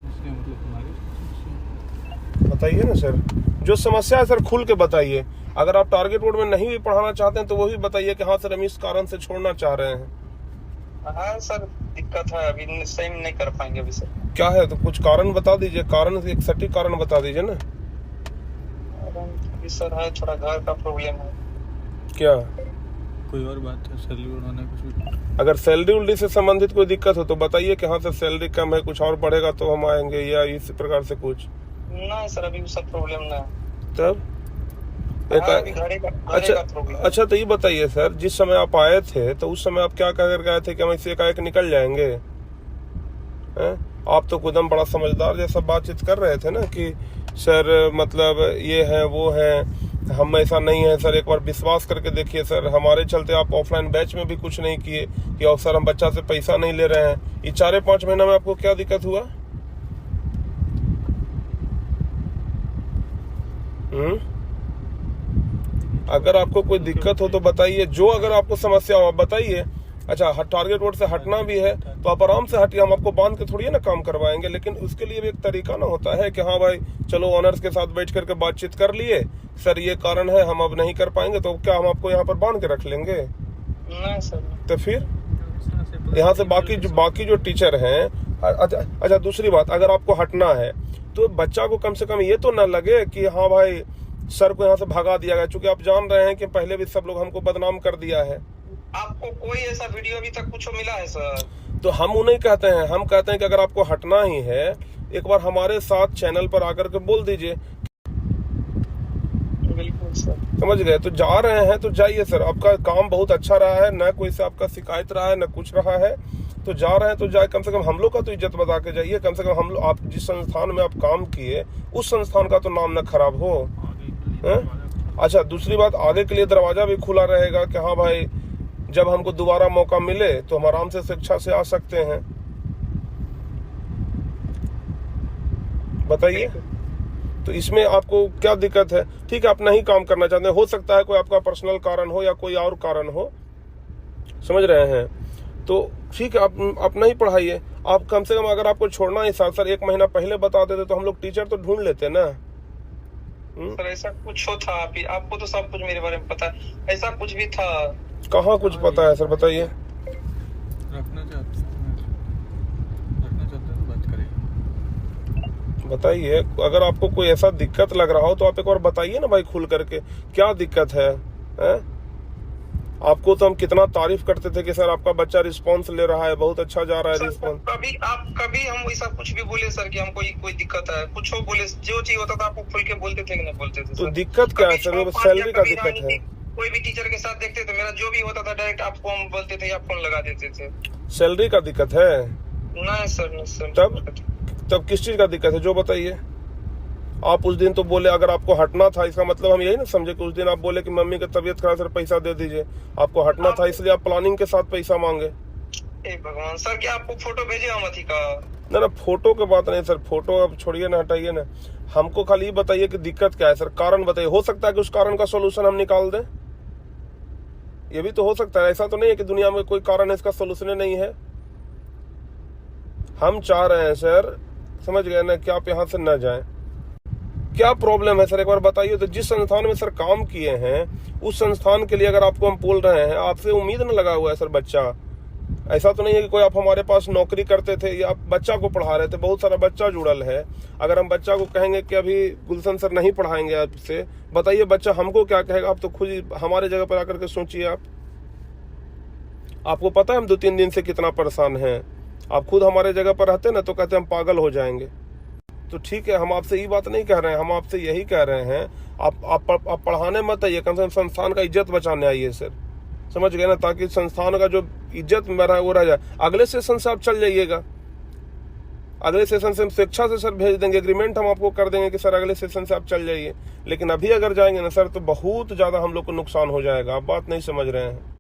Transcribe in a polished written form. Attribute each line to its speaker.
Speaker 1: मतलब तुम्हारी
Speaker 2: बताइए ना सर, जो समस्या है सर खुल के बताइए। अगर आप टारगेट बोर्ड में नहीं भी पढ़ाना चाहते हैं तो वो भी बताइए कि हाँ सर हम इस कारण से छोड़ना चाह रहे हैं।
Speaker 3: हाँ सर, दिक्कत है, अभी सही नहीं कर पाएंगे अभी सर।
Speaker 2: क्या है तो कुछ कारण बता दीजिए, कारण एक सटीक कारण बता दीजिए ना।
Speaker 3: अभी सर है, थोड़ा घर का प्रॉब्लम है।
Speaker 2: क्या
Speaker 1: कोई और बात है? सैलरी बढ़ाना कुछ भी?
Speaker 2: अगर सैलरी उल्टी से संबंधित कोई दिक्कत हो तो बताइए कि हाँ सर सैलरी कम है, कुछ और बढ़ेगा तो हम आएंगे, या इस प्रकार से कुछ।
Speaker 3: नहीं सर, अभी सब प्रॉब्लम ना है।
Speaker 2: तब
Speaker 3: अभी घरे का प्रॉब्लम।
Speaker 2: अच्छा तो ये बताइए सर, जिस समय आप आए थे तो उस समय आप क्या कह कर आए थे कि हम इससे एकाएक निकल जाएंगे? हैं? आप तो एकदम बड़ा समझदार जैसा बातचीत कर रहे थे ना कि सर मतलब ये है वो है, हम ऐसा नहीं है सर, एक बार विश्वास करके देखिए सर, हमारे चलते आप ऑफलाइन बैच में भी कुछ नहीं किए कि और सर हम बच्चा से पैसा नहीं ले रहे हैं। ये 4-5 महीना में आपको क्या दिक्कत हुआ? अगर आपको कोई दिक्कत हो तो बताइए, जो अगर आपको समस्या हो आप बताइए। अच्छा, टारगेट बोर्ड से हटना भी है तो आप आराम से हटिए, हम आपको बांध के थोड़ी ना काम करवाएंगे, लेकिन उसके लिए भी एक तरीका ना होता है कि हाँ भाई चलो ऑनर्स के साथ बैठ करके बातचीत कर लिए, सर ये कारण है हम अब नहीं कर पाएंगे, तो क्या हम आपको यहाँ पर बांध के रख लेंगे?
Speaker 3: नहीं सर।
Speaker 2: तो फिर यहाँ से बाकी जो टीचर हैं। अच्छा दूसरी बात, अगर आपको हटना है तो बच्चा को कम से कम ये तो ना लगे कि हाँ भाई सर को यहाँ से भगा दिया गया, चूंकि आप जान रहे हैं कि पहले भी सब लोग हमको बदनाम कर दिया है।
Speaker 3: आपको कोई ऐसा वीडियो अभी तक कुछ मिला है सर?
Speaker 2: तो हम उन्हें कहते हैं, हम कहते हैं कि अगर आपको हटना ही है एक बार हमारे साथ चैनल पर आकर के बोल दीजिए।
Speaker 3: बिल्कुल सर।
Speaker 2: समझ गए? तो जा रहे हैं तो जाइए सर, आपका काम बहुत अच्छा रहा है, न कोई से आपका शिकायत रहा है न कुछ रहा है, तो जा रहे हैं तो जाए, कम से कम हम लोग का तो इज्जत बता के जाइए, कम से कम हम लोग, आप जिस संस्थान में आप काम किए उस संस्थान का तो नाम न खराब हो। अच्छा दूसरी बात, आगे के लिए दरवाजा भी खुला रहेगा कि हाँ भाई जब हमको दोबारा मौका मिले तो हम आराम से शिक्षा से आ सकते हैं। बताइए, तो इसमें आपको क्या दिक्कत है? ठीक है, आप नहीं काम करना चाहते, हो सकता है कोई आपका पर्सनल कारण हो या कोई और कारण हो, समझ रहे हैं, तो ठीक है आप नहीं पढ़ाइए। आप कम से कम अगर आपको छोड़ना ही सर 1 महीना पहले बता देते तो हम लोग टीचर तो ढूंढ लेते ना।
Speaker 3: सर ऐसा कुछ हो था? आपको तो सब कुछ मेरे बारे में पता है, ऐसा कुछ भी था?
Speaker 2: कहाँ कुछ पता है सर, बताइए।
Speaker 1: रखना चाहते हैं तो बात करिए।
Speaker 2: बताइए, अगर आपको कोई ऐसा दिक्कत लग रहा हो तो आप एक बार बताइए ना भाई खुल करके, क्या दिक्कत है? आपको तो हम कितना तारीफ करते थे कि सर आपका बच्चा रिस्पांस ले रहा है, बहुत अच्छा जा रहा है रिस्पांस।
Speaker 3: कभी हम वैसा कुछ भी बोले सर कि हमको कोई दिक्कत है? कुछ हो बोले, जो चीज होता था आपको खुल के बोलते थे कि नहीं बोलते थे?
Speaker 2: तो दिक्कत क्या है सर? सैलरी का दिक्कत है।
Speaker 3: कोई भी टीचर के साथ देखते थे, मेरा जो भी होता था डायरेक्ट आपको हम बोलते थे या फोन लगा देते थे।
Speaker 2: सैलरी का दिक्कत है?
Speaker 3: नहीं सर, नहीं सर।
Speaker 2: तब किस चीज का दिक्कत है जो बताइए। आप उस दिन तो बोले अगर आपको हटना था, इसका मतलब हम यही ना समझे कि उस दिन आप बोले कि मम्मी की तबीयत खराब सर पैसा दे दीजिए, आपको हटना था इसलिए आप प्लानिंग के साथ पैसा मांगे।
Speaker 3: भगवान सर, क्या आपको फोटो भेजे हम अथी का?
Speaker 2: ना फोटो की बात नहीं सर, फोटो अब छोड़िए ना, हटाइए ना, हमको खाली बताइए कि दिक्कत क्या है सर, कारण बताइए। हो सकता है कि उस कारण का सोल्यूशन हम निकाल दें, ये भी तो हो सकता है, ऐसा तो नहीं है कि दुनिया में कोई कारण है इसका सोल्यूशन नहीं है। हम चाह रहे हैं सर, समझ गए ना, कि आप यहाँ से न जाएं। क्या प्रॉब्लम है सर एक बार बताइए। तो जिस संस्थान में सर काम किए हैं उस संस्थान के लिए अगर आपको हम बोल रहे हैं, आपसे उम्मीद न लगा हुआ है सर बच्चा, ऐसा तो नहीं है कि कोई आप हमारे पास नौकरी करते थे या आप बच्चा को पढ़ा रहे थे, बहुत सारा बच्चा जुड़ल है। अगर हम बच्चा को कहेंगे कि अभी गुलशन सर नहीं पढ़ाएंगे आपसे, बताइए बच्चा हमको क्या कहेगा? आप तो खुद हमारे जगह पर आकर के सोचिए। आपको पता है हम 2-3 दिन से कितना परेशान हैं, आप खुद हमारे जगह पर रहते ना तो कहते हम पागल हो जाएंगे। तो ठीक है, हम आपसे ये बात नहीं कह रहे हैं, हम आपसे यही कह रहे हैं आप पढ़ाने मत आइए, कम से कम संस्थान का इज्जत बचाने आइए सर, समझ गए ना, ताकि संस्थान का जो इज्जत में रहा है वो रह जाए। अगले सेशन से आप चल जाइएगा, अगले सेशन से हम शिक्षा से सर भेज देंगे, एग्रीमेंट हम आपको कर देंगे कि सर अगले सेशन से आप चल जाइए। लेकिन अभी अगर जाएंगे ना सर तो बहुत ज़्यादा हम लोग को नुकसान हो जाएगा, आप बात नहीं समझ रहे हैं।